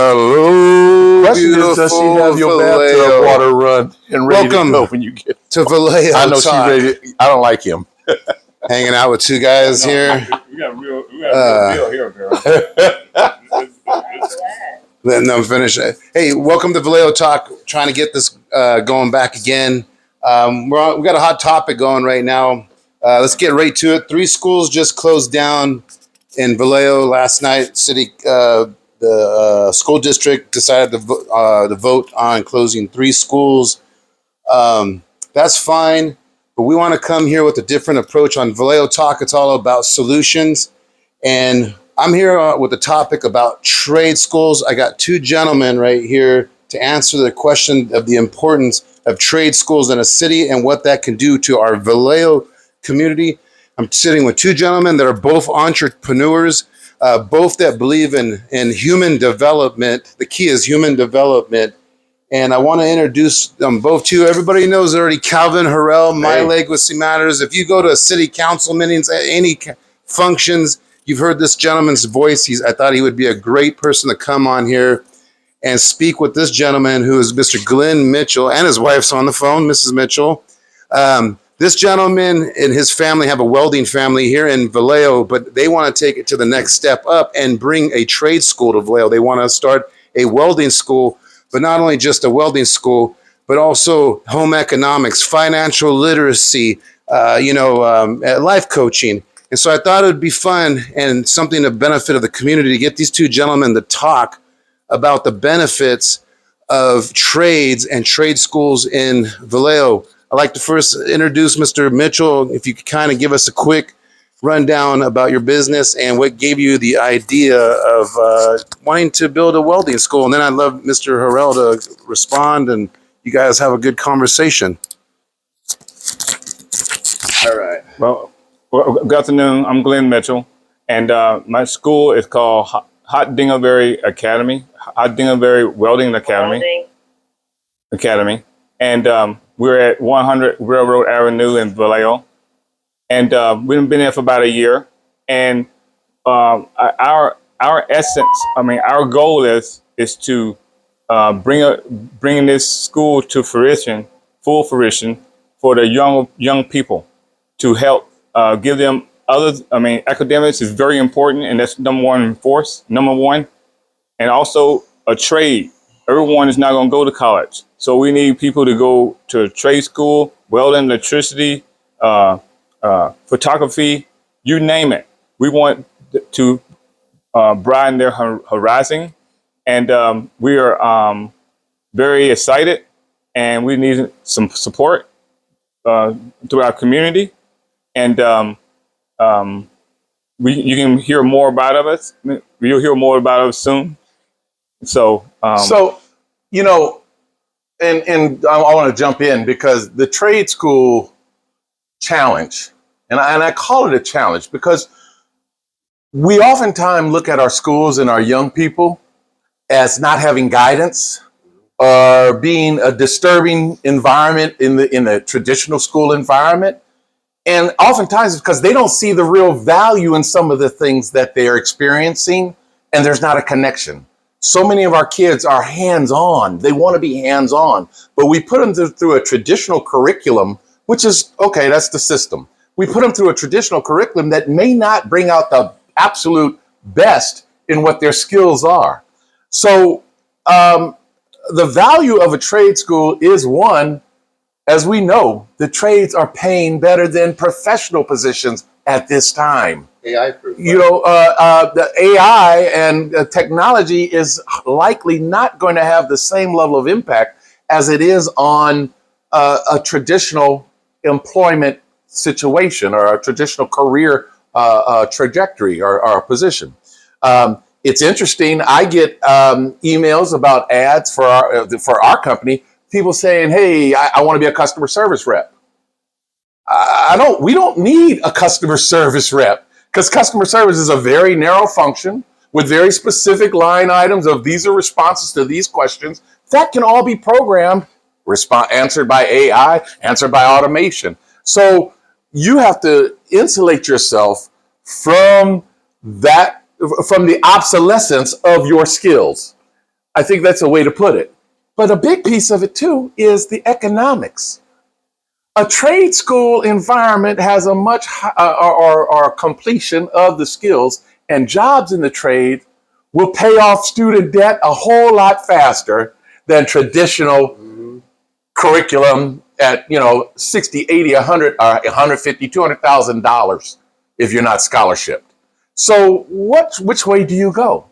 Hello, Question is, does she have your bathtub water run and ready to go when you get to Vallejo I know Talk. she's ready. I don't like him. Hanging out with two guys here. We got a real deal here, girl. Letting them finish it. Hey, welcome to Vallejo Talk. Trying to get this going back again. We got a hot topic going right now. Let's get right to it. 3 schools just closed down in Vallejo last night. The school district decided to vote on closing 3 schools. That's fine, but we want to come here with a different approach on Vallejo Talk. It's all about solutions, and I'm here with a topic about trade schools. I got 2 gentlemen right here to answer the question of the importance of trade schools in a city and what that can do to our Vallejo community. I'm sitting with 2 gentlemen that are both entrepreneurs, both that believe in human development. The key is human development. And I want to introduce them both to you. Everybody knows already Calvin Harrell, My Legacy Matters. If you go to city council meetings, any functions, you've heard this gentleman's voice. I thought he would be a great person to come on here and speak with this gentleman who is Mr. Glenn Mitchell, and his wife's on the phone, Mrs. Mitchell. This gentleman and his family have a welding family here in Vallejo, but they want to take it to the next step up and bring a trade school to Vallejo. They want to start a welding school, but not only just a welding school, but also home economics, financial literacy, life coaching. And so I thought it would be fun and something to benefit of the community to get these 2 gentlemen to talk about the benefits of trades and trade schools in Vallejo. I'd like to first introduce Mr. Mitchell. If you could kind of give us a quick rundown about your business and what gave you the idea of wanting to build a welding school. And then I'd love Mr. Harrell to respond and you guys have a good conversation. All right. Well, good afternoon. I'm Glenn Mitchell, and my school is called Hot Dingleberry Academy, Hot Dingleberry Welding Academy. And we're at 100 Railroad Avenue in Vallejo. And we've been there for about a year. And our goal is to bring this school to full fruition for the young people, to help give them others. Academics is very important, and that's number one. And also a trade. Everyone is not going to go to college. So we need people to go to trade school, welding, electricity, photography, you name it. We want to broaden their horizon, and we are very excited, and we need some support through our community, and you can hear more about us. You'll hear more about us soon. So, and I want to jump in because the trade school challenge, and I call it a challenge because we oftentimes look at our schools and our young people as not having guidance or being a disturbing environment in the traditional school environment. And oftentimes it's because they don't see the real value in some of the things that they are experiencing, and there's not a connection. So many of our kids are hands-on. They want to be hands-on, but we put them through a traditional curriculum, which is, okay, that's the system. We put them through a traditional curriculum that may not bring out the absolute best in what their skills are. So the value of a trade school is, one, as we know, the trades are paying better than professional positions at this time. AI proof. The AI and technology is likely not going to have the same level of impact as it is on a traditional employment situation or a traditional career trajectory or position. It's interesting. I get emails about ads for our company. People saying, "Hey, I want to be a customer service rep." We don't need a customer service rep, because customer service is a very narrow function with very specific line items of these are responses to these questions that can all be programmed, answered by AI, answered by automation. So you have to insulate yourself from the obsolescence of your skills. I think that's a way to put it. But a big piece of it too is the economics. A trade school environment has a much or completion of the skills, and jobs in the trade will pay off student debt a whole lot faster than traditional curriculum at 60, 80, 100, 150, $200,000 if you're not scholarshiped. So which way do you go?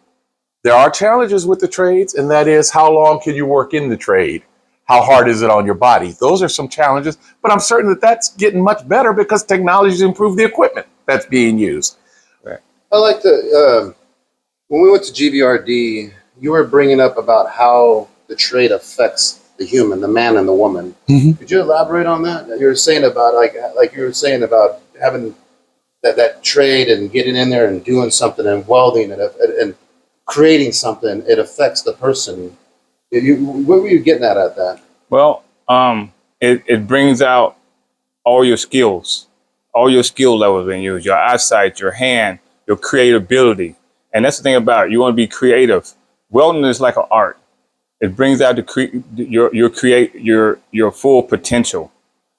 There are challenges with the trades, and that is, how long can you work in the trade? How hard is it on your body? Those are some challenges, but I'm certain that that's getting much better because technology's improved the equipment that's being used. Right. I like when we went to GVRD, you were bringing up about how the trade affects the human, the man and the woman. Mm-hmm. Could you elaborate on that? You were saying about like you were saying about having that trade and getting in there and doing something and welding and creating something. It affects the person. What were you getting at that? Well, it brings out all your skills, all your skill levels in you, your eyesight, your hand, your creativity. And that's the thing about it. You want to be creative. Welding is like an art. It brings out your full potential.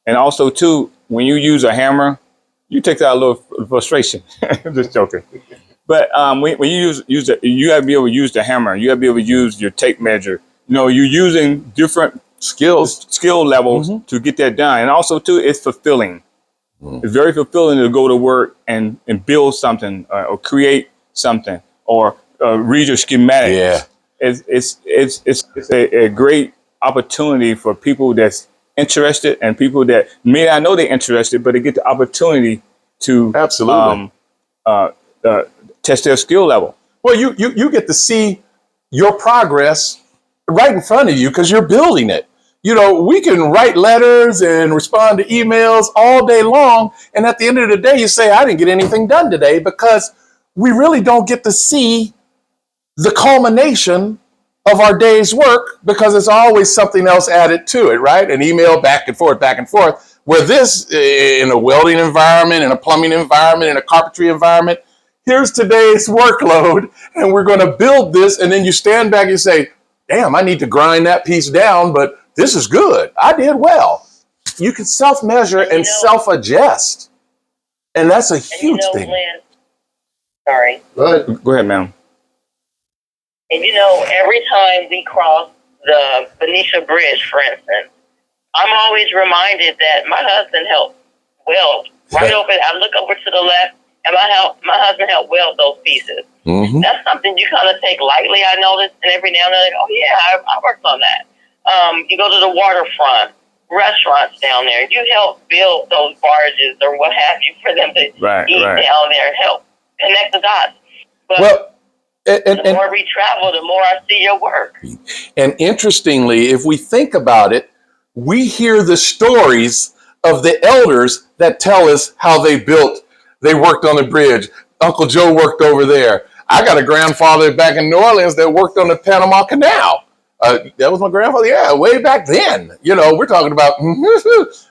And also too, when you use a hammer, you take out a little frustration. Just joking. But when you use it, you got to be able to use the hammer. You got to be able to use your tape measure. You're using different skill levels to get that done. And also too, it's fulfilling. It's very fulfilling to go to work and build something or create something or read your schematics. Yeah. It's a great opportunity for people that's interested and people that may not know they're interested, but they get the opportunity to Absolutely test their skill level. Well, you get to see your progress right in front of you because you're building it. We can write letters and respond to emails all day long, and at the end of the day, you say, I didn't get anything done today, because we really don't get to see the culmination of our day's work because it's always something else added to it, right? An email back and forth. Where this, in a welding environment, in a plumbing environment, in a carpentry environment, here's today's workload, and we're going to build this. And then you stand back and say, damn, I need to grind that piece down, but this is good. I did well. You can self-measure and self-adjust. And that's a huge thing. Lynn, sorry. Go ahead, ma'am. And every time we cross the Benicia Bridge, for instance, I'm always reminded that my husband helped weld. Right over, I look over to the left, and my husband helped weld those pieces. Mm-hmm. That's something you kind of take lightly, I notice, and every now and then, oh yeah, I worked on that. You go to the waterfront, restaurants down there, you help build those barges or what have you for them to eat down there, help connect the dots. But the more we travel, the more I see your work. And interestingly, if we think about it, we hear the stories of the elders that tell us how they worked on the bridge. Uncle Joe worked over there. I got a grandfather back in New Orleans that worked on the Panama Canal. That was my grandfather. Yeah, way back then. We're talking about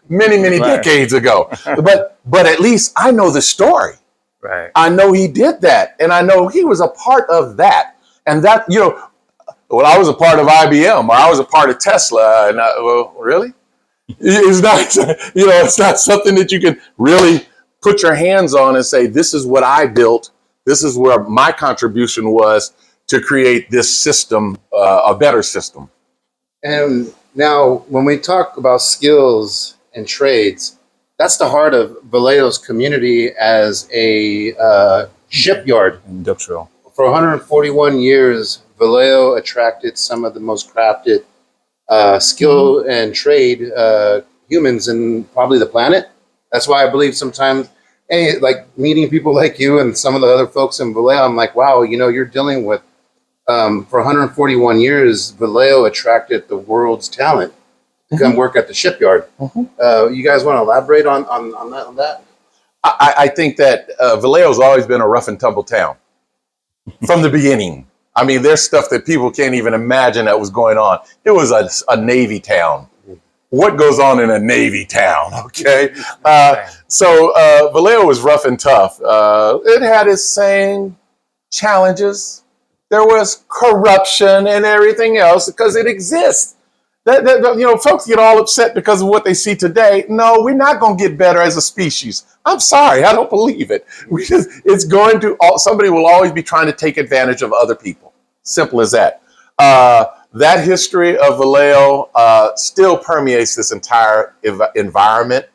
many decades ago. But at least I know the story. Right. I know he did that, and I know he was a part of that. And that, I was a part of IBM, or I was a part of Tesla. And really? It's not, it's not something that you can really put your hands on and say, this is what I built. This is where my contribution was to create this system, a better system. And now, when we talk about skills and trades, that's the heart of Vallejo's community as a shipyard. Industrial. For 141 years, Vallejo attracted some of the most crafted skill and trade humans in probably the planet. That's why I believe sometimes, like meeting people like you and some of the other folks in Vallejo, I'm like, wow, you're dealing with, for 141 years, Vallejo attracted the world's talent to come work at the shipyard. You guys want to elaborate on that? I think that Vallejo's always been a rough and tumble town from the beginning. I mean, there's stuff that people can't even imagine that was going on. It was a Navy town. What goes on in a Navy town, okay? So Vallejo was rough and tough. It had its same challenges, there was corruption and everything else because it exists. Folks get all upset because of what they see today. No, we're not going to get better as a species. I'm sorry, I don't believe it. Somebody will always be trying to take advantage of other people. Simple as that. That history of Vallejo still permeates this entire environment.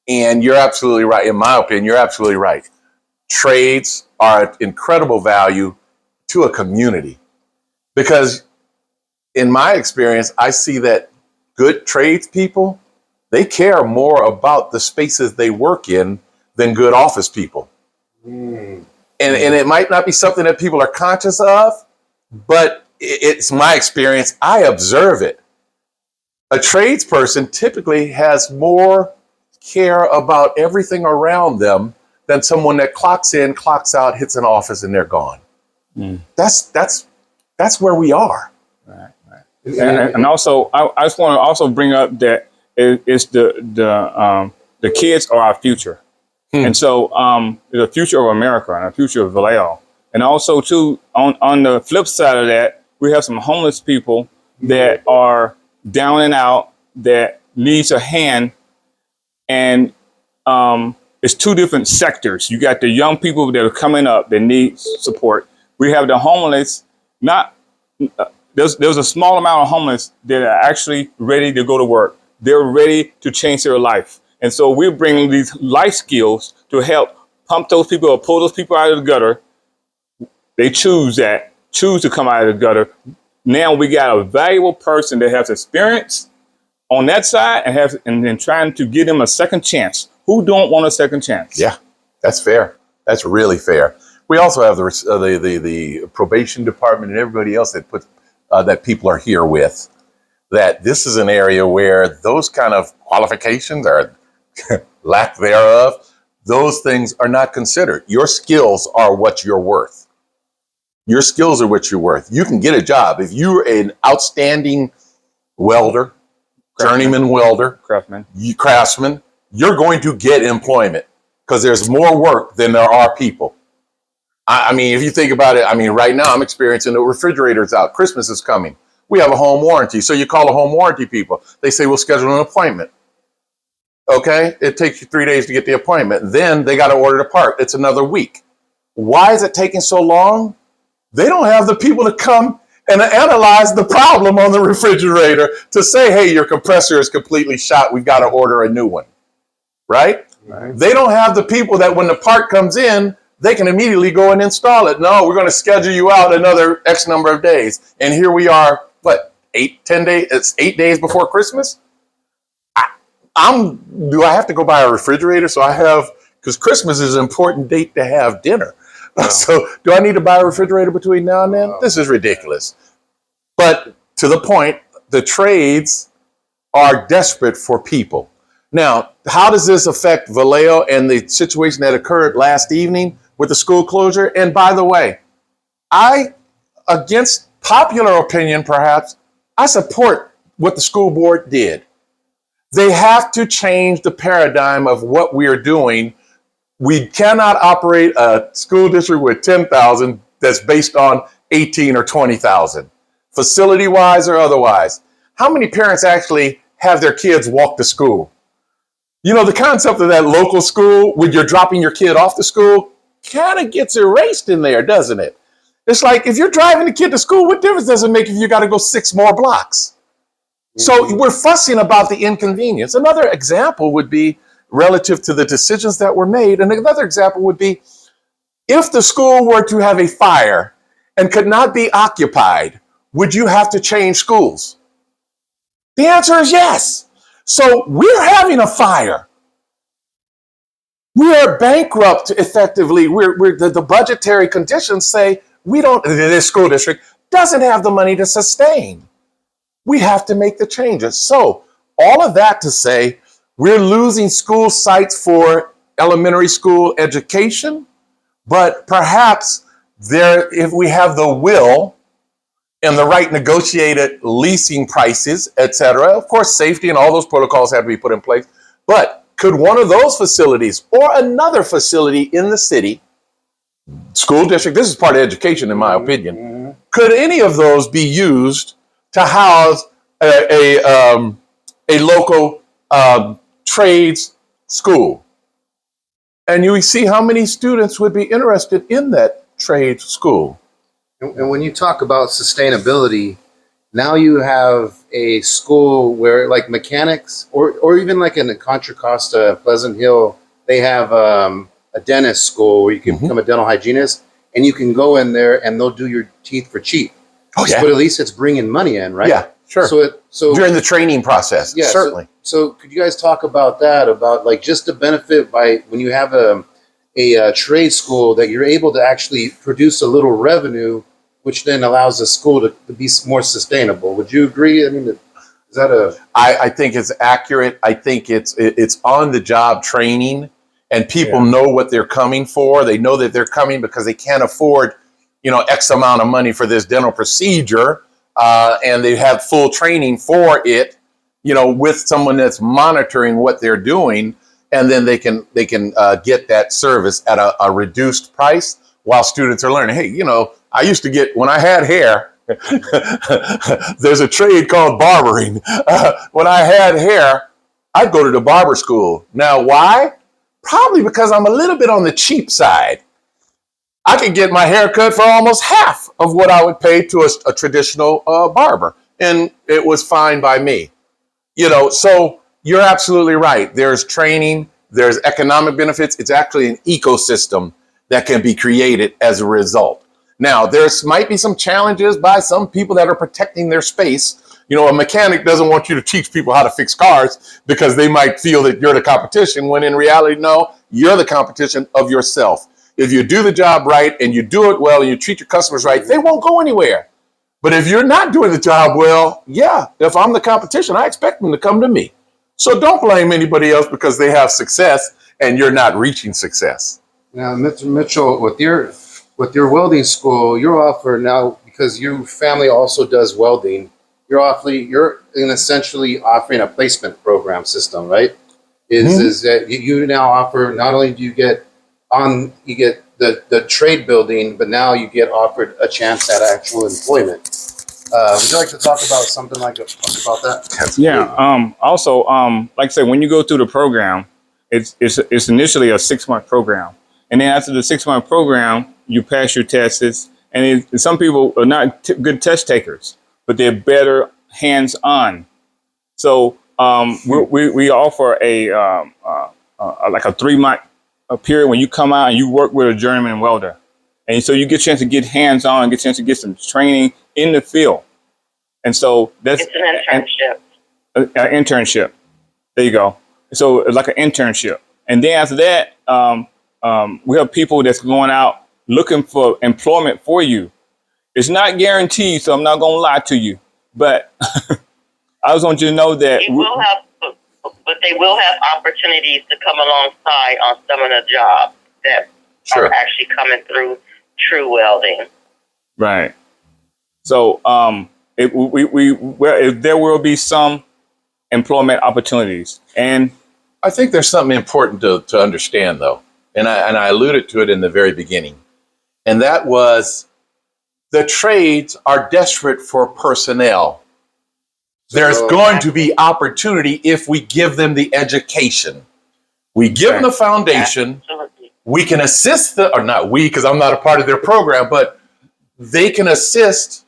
And you're absolutely right. In my opinion, you're absolutely right. Trades are of incredible value to a community because in my experience, I see that good tradespeople, they care more about the spaces they work in than good office people. And it might not be something that people are conscious of, but it's my experience. I observe it. A tradesperson typically has more care about everything around them than someone that clocks in, clocks out, hits an office, and they're gone. That's where we are. Right. And also, I just want to also bring up that it's the kids are our future, and so the future of America and the future of Vallejo. And also, too, on the flip side of that, we have some homeless people that are down and out that needs a hand, and it's two different sectors. You got the young people that are coming up that need support. We have the homeless, there's a small amount of homeless that are actually ready to go to work. They're ready to change their life. And so we're bringing these life skills to help pump those people or pull those people out of the gutter. They choose to come out of the gutter. Now we got a valuable person that has experience on that side and then trying to give them a second chance. Who don't want a second chance? Yeah, that's fair. That's really fair. We also have the probation department and everybody else that people are here with. That this is an area where those kind of qualifications or lack thereof, those things are not considered. Your skills are what you're worth. Your skills are what you're worth. You can get a job if you're an outstanding welder, journeyman welder, craftsman. You're going to get employment because there's more work than there are people. I mean, if you think about it, right now I'm experiencing the refrigerator's out. Christmas is coming. We have a home warranty. So you call the home warranty people. They say, we'll schedule an appointment. Okay. It takes you 3 days to get the appointment. Then they got to order the part. It's another week. Why is it taking so long? They don't have the people to come and analyze the problem on the refrigerator to say, hey, your compressor is completely shot. We've got to order a new one. Right? They don't have the people that when the part comes in, they can immediately go and install it. No, we're going to schedule you out another X number of days. And here we are, 10 days? It's 8 days before Christmas. Do I have to go buy a refrigerator? Because Christmas is an important date to have dinner. Wow. So do I need to buy a refrigerator between now and then? Wow. This is ridiculous. But to the point, the trades are desperate for people. Now, how does this affect Vallejo and the situation that occurred last evening with the school closure? And by the way, against popular opinion, perhaps, I support what the school board did. They have to change the paradigm of what we are doing. We cannot operate a school district with 10,000 that's based on 18 or 20,000, facility-wise or otherwise. How many parents actually have their kids walk to school? You know, the concept of that local school, when you're dropping your kid off to school, kind of gets erased in there, doesn't it? It's like, if you're driving the kid to school, what difference does it make if you got to go 6 more blocks? So we're fussing about the inconvenience. Another example would be relative to the decisions that were made. And another example would be, if the school were to have a fire and could not be occupied, would you have to change schools? The answer is yes. So we're having a fire. We are bankrupt effectively. The budgetary conditions say this school district doesn't have the money to sustain. We have to make the changes. So all of that to say, we're losing school sites for elementary school education, but perhaps if we have the will and the right negotiated leasing prices, etc., of course, safety and all those protocols have to be put in place. But could one of those facilities or another facility in the city, school district, this is part of education in my opinion, Could any of those be used to house a local trades school? And you see how many students would be interested in that trade school. And when you talk about sustainability, now you have a school where, like mechanics, or even like in the Contra Costa, Pleasant Hill, they have a dentist school where you can become a dental hygienist, and you can go in there and they'll do your teeth for cheap. Oh yeah, but at least it's bringing money in, right? Yeah, sure. So during the training process, yeah, certainly. So could you guys talk about that? About like just the benefit by when you have a trade school that you're able to actually produce a little revenue, which then allows the school to be more sustainable. Would you agree? I mean, is that a? I think it's accurate. I think it's on the job training, and people know what they're coming for. They know that they're coming because they can't afford, X amount of money for this dental procedure, and they have full training for it, with someone that's monitoring what they're doing, and then they can get that service at a reduced price while students are learning. Hey, I used to get, when I had hair, there's a trade called barbering. When I had hair, I'd go to the barber school. Now, why? Probably because I'm a little bit on the cheap side. I could get my hair cut for almost half of what I would pay to a traditional barber. And it was fine by me. So you're absolutely right. There's training, there's economic benefits. It's actually an ecosystem that can be created as a result. Now, might be some challenges by some people that are protecting their space. A mechanic doesn't want you to teach people how to fix cars because they might feel that you're the competition, when in reality, no, you're the competition of yourself. If you do the job right and you do it well and you treat your customers right, they won't go anywhere. But if you're not doing the job well, if I'm the competition, I expect them to come to me. So don't blame anybody else because they have success and you're not reaching success. Now, Mr. Mitchell, with your welding school, you're offering now, because your family also does welding, you're essentially offering a placement program system, right? Is that you now offer, not only do you get the trade building, but now you get offered a chance at actual employment. Would you like to talk about something about that? Yeah. Also, like I said, when you go through the program, it's initially a 6-month program, and then after the 6-month program, you pass your tests. And some people are not good test takers, but they're better hands-on. So we offer like a 3-month period when you come out and you work with a journeyman welder, and so you get a chance to get hands-on, get a chance to get some training in the field. And so that's it's an internship. An internship. There you go. So it's like an internship. And then after that, we have people that's going out looking for employment for you. It's not guaranteed, so I'm not going to lie to you. But I just want you to know that but they will have opportunities to come alongside on some of the jobs that are actually coming through true welding. Right. So there will be some employment opportunities. And I think there's something important to understand, though, and I alluded to it in the very beginning, and that was the trades are desperate for personnel. There's going to be opportunity if we give them the education. We give them the foundation. Absolutely. We can assist or not we, because I'm not a part of their program, but they can assist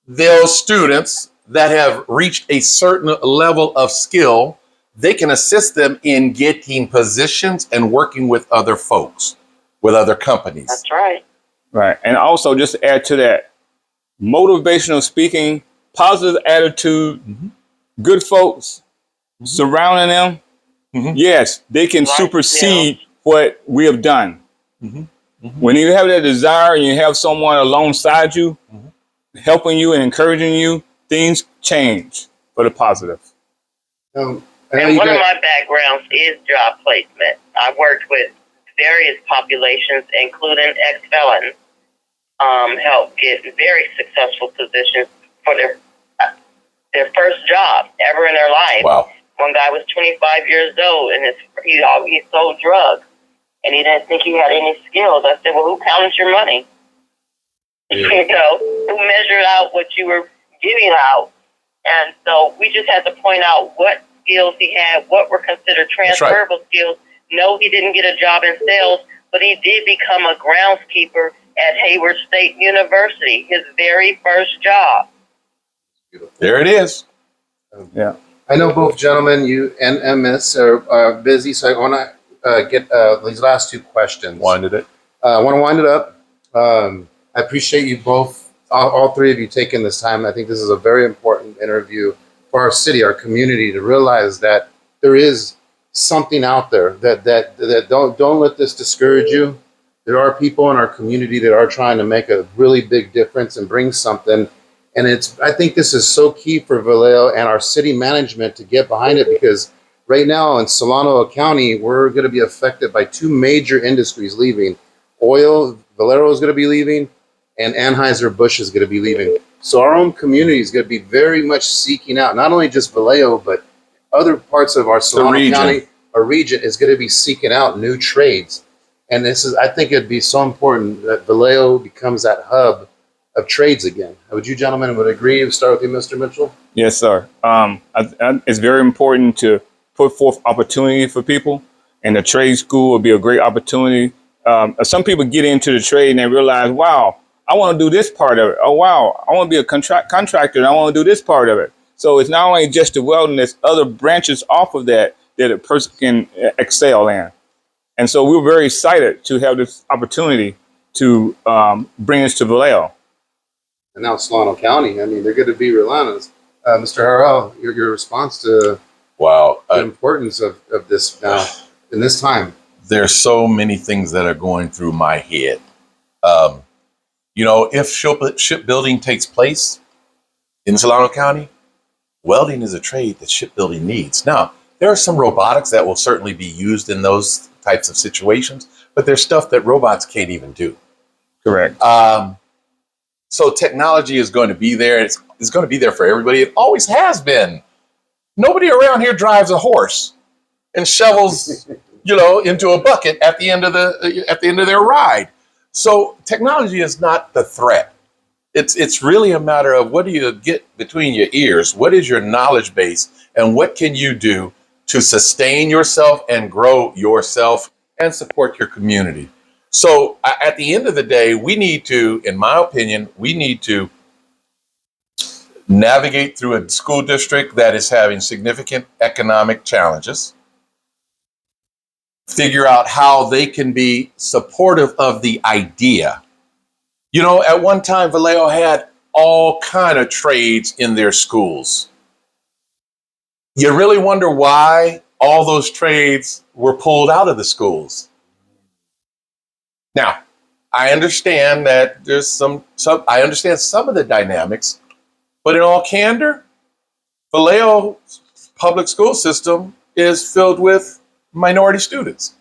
those students that have reached a certain level of skill. They can assist them in getting positions and working with other folks, with other companies. That's right. Right. And also, just to add to that, motivational speaking, positive attitude, good folks surrounding them. Yes, they can supersede what we have done. When you have that desire and you have someone alongside you, helping you and encouraging you, things change for the positive. And one of my backgrounds is job placement. I've worked with various populations, including ex-felons, help get very successful positions for their first job ever in their life. Wow. One guy was 25 years old, and he sold drugs, and he didn't think he had any skills. I said, well, who counted your money? who measured out what you were giving out. And so we just had to point out what skills he had, what were considered transferable skills. No, he didn't get a job in sales, but he did become a groundskeeper at Hayward State University, his very first job. There it is. Yeah. I know both gentlemen, you and Miss, are busy, so I want to get these last two questions. Winded it. I want to wind it up. I appreciate you both, all three of you, taking this time. I think this is a very important interview for our city, our community, to realize that there is something out there that don't let this discourage you. There are people in our community that are trying to make a really big difference and bring something. And I think this is so key for Vallejo and our city management to get behind it, because right now in Solano County, we're going to be affected by two major industries leaving. Oil, Vallejo is going to be leaving, and Anheuser-Busch is going to be leaving. So our own community is going to be very much seeking out, not only just Vallejo, but other parts of our Solano County, our region is going to be seeking out new trades. And I think it'd be so important that Vallejo becomes that hub of trades again. Would you gentlemen agree? We'll start with you, Mr. Mitchell. Yes, sir. It's very important to put forth opportunity for people, and the trade school will be a great opportunity. Some people get into the trade and they realize, wow, I want to do this part of it. Oh, wow, I want to be a contractor and I want to do this part of it. So it's not only just the welding, there's other branches off of that a person can excel in. And so we're very excited to have this opportunity to bring us to Vallejo. And now Solano County, I mean, they're going to be relying on us. Mr. Harrell, your response to the importance of this now in this time. There's so many things that are going through my head. If shipbuilding takes place in Solano County, welding is a trade that shipbuilding needs. Now, there are some robotics that will certainly be used in those types of situations, but there's stuff that robots can't even do. Correct. So technology is going to be there. It's going to be there for everybody. It always has been. Nobody around here drives a horse and shovels, into a bucket at the end of their ride. So technology is not the threat. It's really a matter of what do you get between your ears? What is your knowledge base? And what can you do to sustain yourself and grow yourself and support your community? So at the end of the day, we need to, in my opinion, navigate through a school district that is having significant economic challenges, figure out how they can be supportive of the idea. At one time, Vallejo had all kind of trades in their schools. You really wonder why all those trades were pulled out of the schools. Now, I understand that there's I understand some of the dynamics, but in all candor, Vallejo public school system is filled with minority students.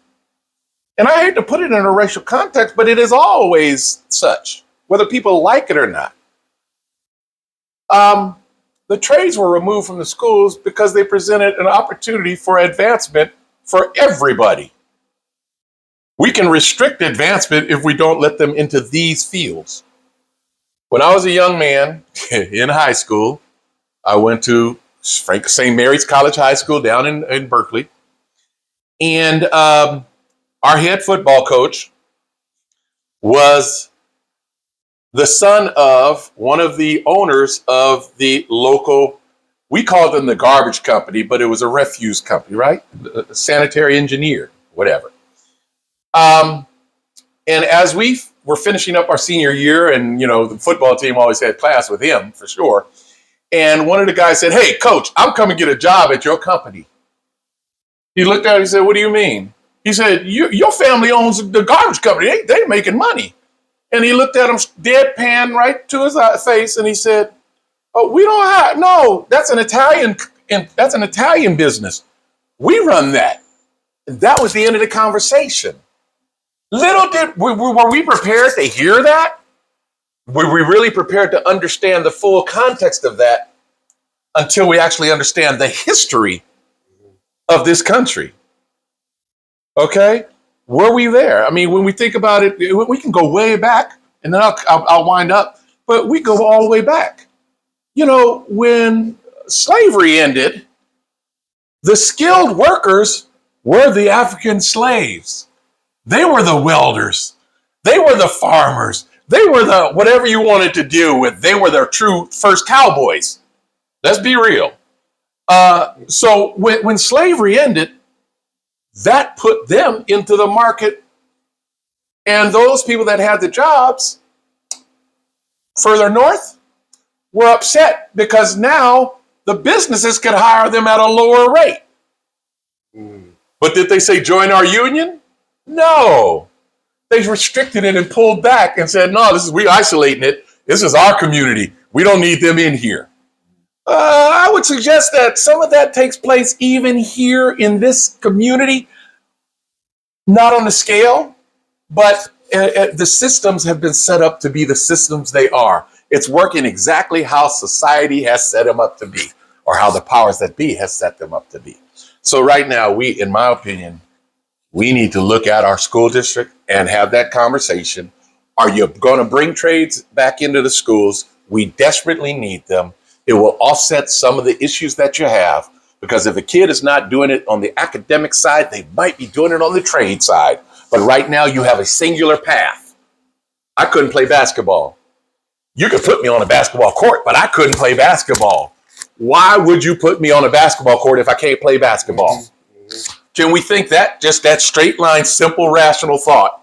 And I hate to put it in a racial context, but it is always such, whether people like it or not. The trades were removed from the schools because they presented an opportunity for advancement for everybody. We can restrict advancement if we don't let them into these fields. When I was a young man in high school, I went to St. Mary's College High School down in Berkeley. And our head football coach was the son of one of the owners of the local, we called them the garbage company, but it was a refuse company, right? A sanitary engineer, whatever. And as we were finishing up our senior year, and the football team always had class with him for sure. And one of the guys said, "Hey, coach, I'm coming to get a job at your company." He looked at him and said, "What do you mean?" He said, your family owns the garbage company. They're making money. And he looked at him deadpan right to his face, and he said, "Oh, we don't have, no, that's an Italian business. We run that." And that was the end of the conversation. Were we prepared to hear that? Were we really prepared to understand the full context of that until we actually understand the history of this country? Okay? Were we there? I mean, when we think about it, we can go way back and then I'll wind up. But we go all the way back. You know, when slavery ended, the skilled workers were the African slaves. They were the welders. They were the farmers. They were the whatever you wanted to deal with. They were the true first cowboys. Let's be real. So when slavery ended, that put them into the market. And those people that had the jobs further north were upset because now the businesses could hire them at a lower rate. But did they say join our union? No. They restricted it and pulled back and said, no, we isolating it. This is our community. We don't need them in here. I would suggest that some of that takes place even here in this community, not on the scale, but the systems have been set up to be the systems they are. It's working exactly how society has set them up to be, or how the powers that be has set them up to be. So right now, in my opinion, we need to look at our school district and have that conversation. Are you going to bring trades back into the schools? We desperately need them. It will offset some of the issues that you have, because if a kid is not doing it on the academic side, they might be doing it on the trade side. But right now you have a singular path. I couldn't play basketball. You could put me on a basketball court, but I couldn't play basketball. Why would you put me on a basketball court if I can't play basketball? Can we think that just that straight line, simple, rational thought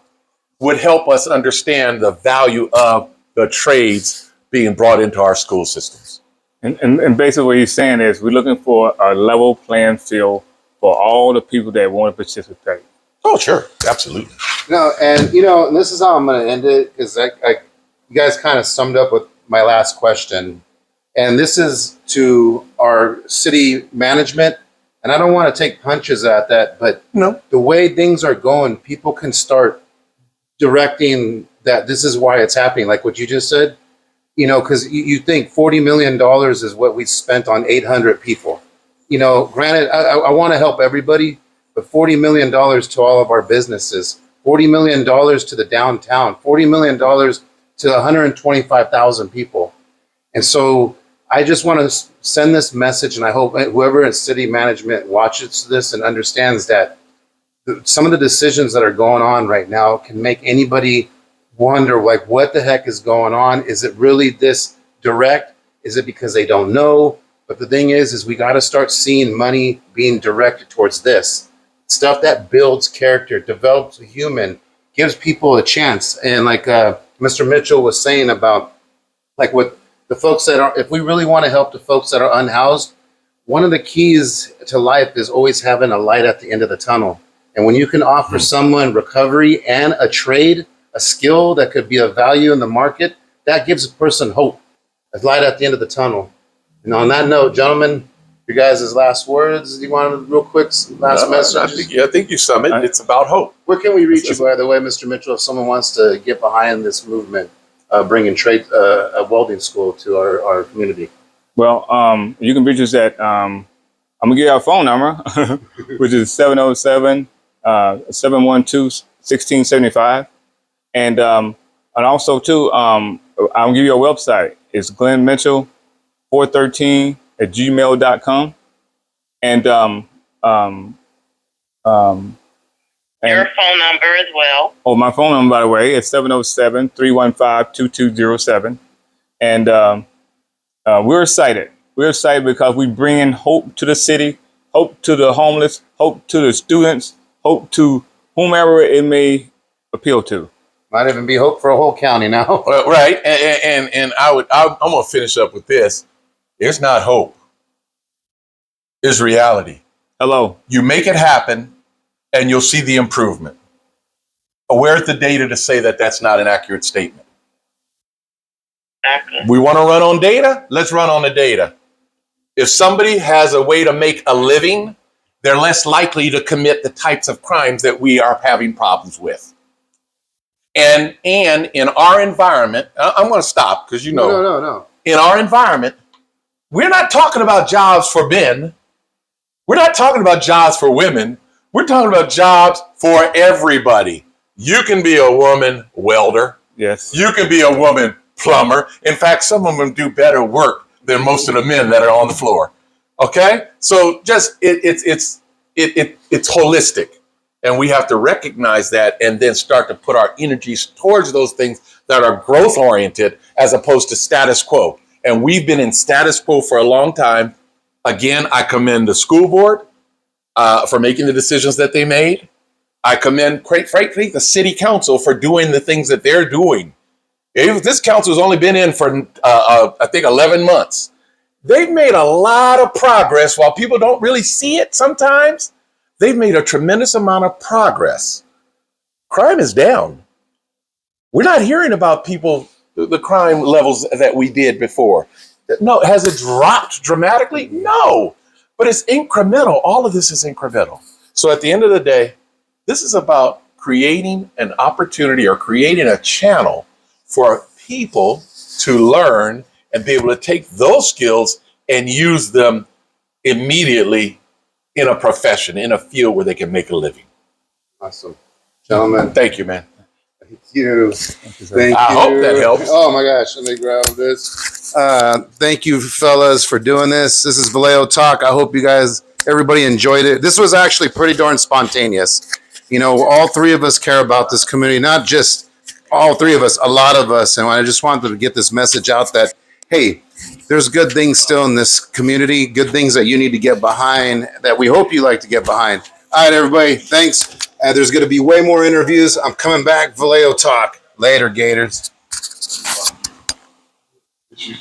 would help us understand the value of the trades being brought into our school systems? And basically what he's saying is we're looking for a level playing field for all the people that want to participate. Oh, sure. Absolutely. No, and you know, and this is how I'm going to end it, because you guys kind of summed up with my last question. And this is to our city management. And I don't want to take punches at that, but No. the way things are going, people can start directing that this is why it's happening, like what you just said. You know, because you think $40 million is what we spent on 800 people. You know, granted, I want to help everybody, but $40 million to all of our businesses, $40 million to the downtown, $40 million to 125,000 people. And so I just want to send this message, and I hope whoever in city management watches this and understands that some of the decisions that are going on right now can make anybody wonder, like, what the heck is going on? Is it really this direct? Is it because they don't know? But the thing is we got to start seeing money being directed towards this stuff that builds character, develops a human, gives people a chance. And like Mr. Mitchell was saying about, like, what the folks that are, if we really want to help the folks that are unhoused, one of the keys to life is always having a light at the end of the tunnel. And when you can offer someone recovery and a trade, a skill that could be of value in the market, that gives a person hope, a light at the end of the tunnel. And on that note, gentlemen, your guys' last words, do you want a real quick last message? I think you sum it. It's about hope. Where can we reach you, by the way, Mr. Mitchell, if someone wants to get behind this movement, bringing trade, a welding school to our community? Well, you can reach us at, I'm going to give you our phone number, which is 707-712-1675. And also, too, I'll give you a website. It's Glenn Mitchell 413@gmail.com. And your phone number as well. Oh, my phone number, by the way, is 707-315-2207. And we're excited. We're excited because we bring in hope to the city, hope to the homeless, hope to the students, hope to whomever it may appeal to. Might even be hope for a whole county now. Right. And I'm going to finish up with this. There's not hope. It's reality. Hello. You make it happen and you'll see the improvement. Where's the data to say that that's not an accurate statement? Exactly. We want to run on data? Let's run on the data. If somebody has a way to make a living, they're less likely to commit the types of crimes that we are having problems with. And in our environment, I'm going to stop because No. In our environment, we're not talking about jobs for men. We're not talking about jobs for women. We're talking about jobs for everybody. You can be a woman welder. Yes. You can be a woman plumber. In fact, some of them do better work than most of the men that are on the floor. Okay, so just it's holistic, and we have to recognize that, and then start to put our energies towards those things that are growth oriented as opposed to status quo. And we've been in status quo for a long time. Again, I commend the school board for making the decisions that they made. I commend, quite frankly, the city council for doing the things that they're doing. This council has only been in for, I think, 11 months. They've made a lot of progress. While people don't really see it sometimes, they've made a tremendous amount of progress. Crime is down. We're not hearing about people, the crime levels that we did before. No, has it dropped dramatically? No, but it's incremental. All of this is incremental. So at the end of the day, this is about creating an opportunity or creating a channel for people to learn and be able to take those skills and use them immediately in a profession, in a field where they can make a living. Awesome. Gentlemen. Thank you, man. Thank you. Thank you. I hope that helps. Oh my gosh, let me grab this. Thank you, fellas, for doing this. This is Vallejo Talk. I hope you guys, everybody enjoyed it. This was actually pretty darn spontaneous. You know, all three of us care about this community, not just all three of us, a lot of us. And I just wanted to get this message out that, hey, there's good things still in this community, good things that you need to get behind, that we hope you like to get behind. All right, everybody, thanks. There's going to be way more interviews. I'm coming back, Vallejo Talk. Later, Gators.